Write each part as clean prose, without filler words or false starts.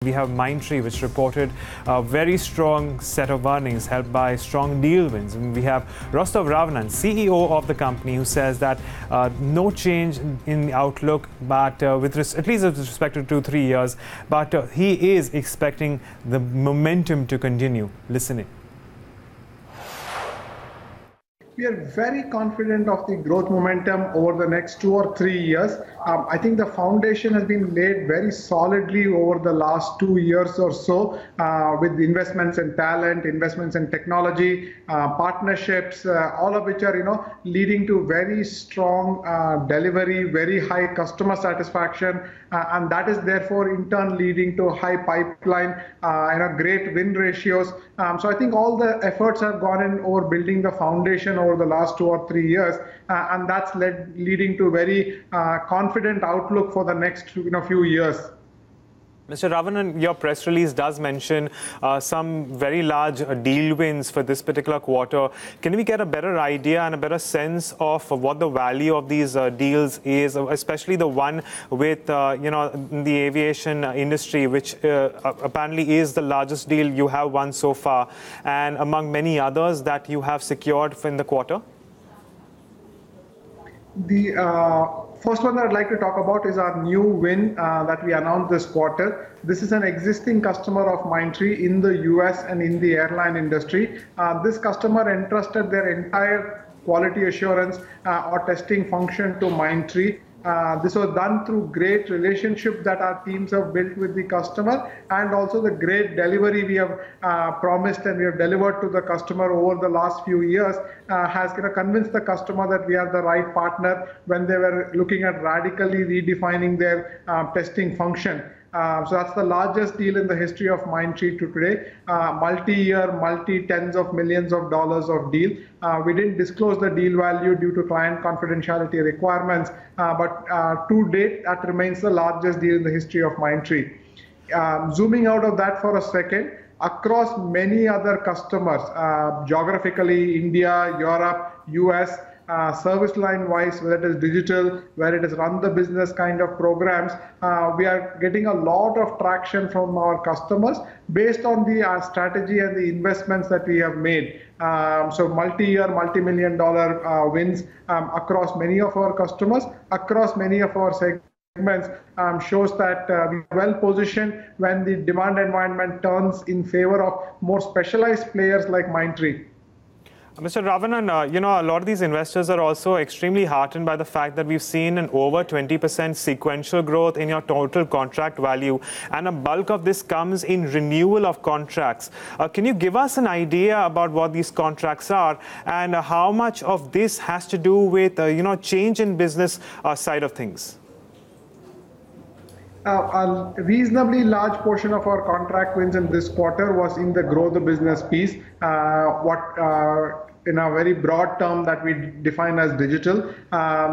We have Mindtree, which reported a very strong set of earnings helped by strong deal wins. And we have Rostow Ravanan, CEO of the company, who says that no change in the outlook, but at least with respect to 2-3 years, but he is expecting the momentum to continue. Listen in. We are very confident of the growth momentum over the next 2 or 3 years. I think the foundation has been laid very solidly over the last 2 years or so with investments in talent, investments in technology, partnerships, all of which are leading to very strong delivery, very high customer satisfaction, and that is therefore in turn leading to high pipeline, great win ratios. So I think all the efforts have gone in over building the foundation over the last 2 or 3 years, and that's leading to very confident outlook for the next few years. Mr. Ravanan, your press release does mention some very large deal wins for this particular quarter. Can we get a better idea and a better sense of what the value of these deals is, especially the one with the aviation industry, which apparently is the largest deal you have won so far, and among many others that you have secured in the quarter? The first one that I'd like to talk about is our new win that we announced this quarter. This is an existing customer of Mindtree in the US and in the airline industry. This customer entrusted their entire quality assurance or testing function to Mindtree. This was done through great relationship that our teams have built with the customer, and also the great delivery we have promised and we have delivered to the customer over the last few years has convinced the customer that we are the right partner when they were looking at radically redefining their testing function. So that's the largest deal in the history of Mindtree to today. Multi-year, multi-tens of millions of dollars of deal. We didn't disclose the deal value due to client confidentiality requirements, but to date, that remains the largest deal in the history of Mindtree. Zooming out of that for a second, across many other customers, geographically, India, Europe, US, service line wise, whether it is digital, whether it is run the business kind of programs, we are getting a lot of traction from our customers based on the strategy and the investments that we have made. So multi-year, multi-million dollar wins across many of our customers, across many of our segments, shows that we are well positioned when the demand environment turns in favor of more specialized players like Mindtree. Mr. Ravanan, a lot of these investors are also extremely heartened by the fact that we've seen an over 20% sequential growth in your total contract value, and a bulk of this comes in renewal of contracts. Can you give us an idea about what these contracts are and how much of this has to do with, change in business side of things? A reasonably large portion of our contract wins in this quarter was in the grow the business piece, in a very broad term that we define as digital.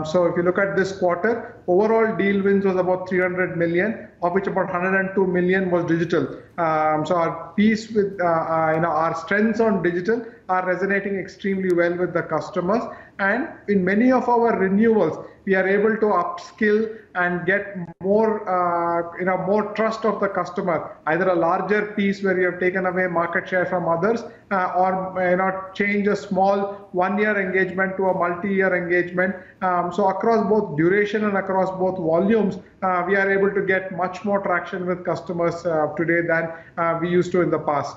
So if you look at this quarter, overall deal wins was about 300 million, of which about 102 million was digital. So our piece with our strengths on digital are resonating extremely well with the customers, and in many of our renewals we are able to upskill and get more more trust of the customer, either a larger piece where you have taken away market share from others, or change a small 1-year engagement to a multi-year engagement. So across both duration and across both volumes, we are able to get much more traction with customers today than we used to in the past.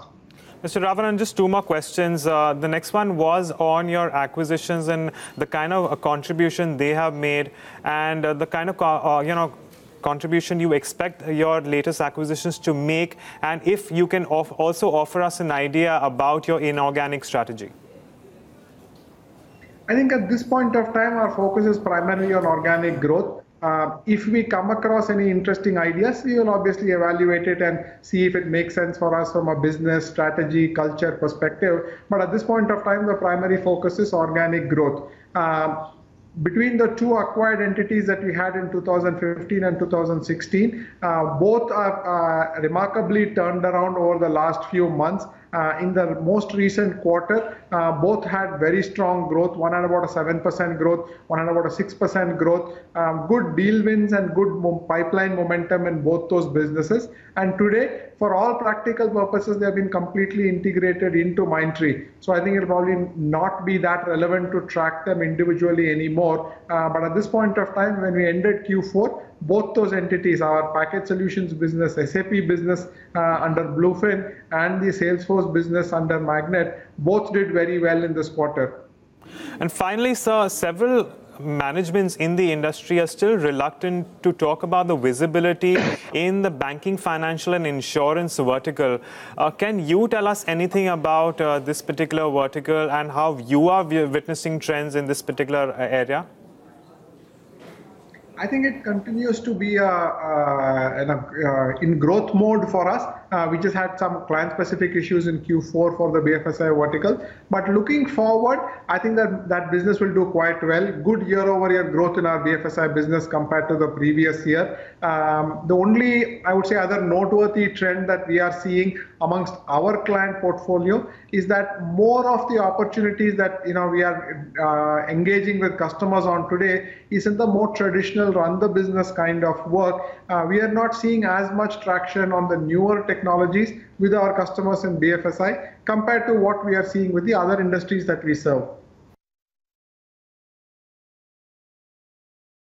Mr. Ravanan, just 2 more questions. The next one was on your acquisitions and the kind of contribution they have made, and the kind of contribution you expect your latest acquisitions to make, and if you can also offer us an idea about your inorganic strategy. I think at this point of time, our focus is primarily on organic growth. If we come across any interesting ideas, we will obviously evaluate it and see if it makes sense for us from a business strategy, culture perspective. But at this point of time, the primary focus is organic growth. Between the 2 acquired entities that we had in 2015 and 2016, both are remarkably turned around over the last few months. In the most recent quarter, both had very strong growth. One had about a 7% growth, one had about a 6% growth. Good deal wins and good pipeline momentum in both those businesses. And today, for all practical purposes, they have been completely integrated into Mindtree. So I think it'll probably not be that relevant to track them individually anymore. But at this point of time, when we ended Q4, both those entities, our package solutions business, SAP business under Bluefin, and the Salesforce business under Magnet, both did very well in this quarter. And finally, sir, several managements in the industry are still reluctant to talk about the visibility in the banking, financial and insurance vertical. Can you tell us anything about this particular vertical and how you are witnessing trends in this particular area? I think it continues to be in growth mode for us. We just had some client-specific issues in Q4 for the BFSI vertical. But looking forward, I think that business will do quite well. Good year-over-year growth in our BFSI business compared to the previous year. The only, I would say, other noteworthy trend that we are seeing amongst our client portfolio is that more of the opportunities that we are engaging with customers on today is in the more traditional run the business kind of work. We are not seeing as much traction on the newer technologies with our customers in BFSI compared to what we are seeing with the other industries that we serve.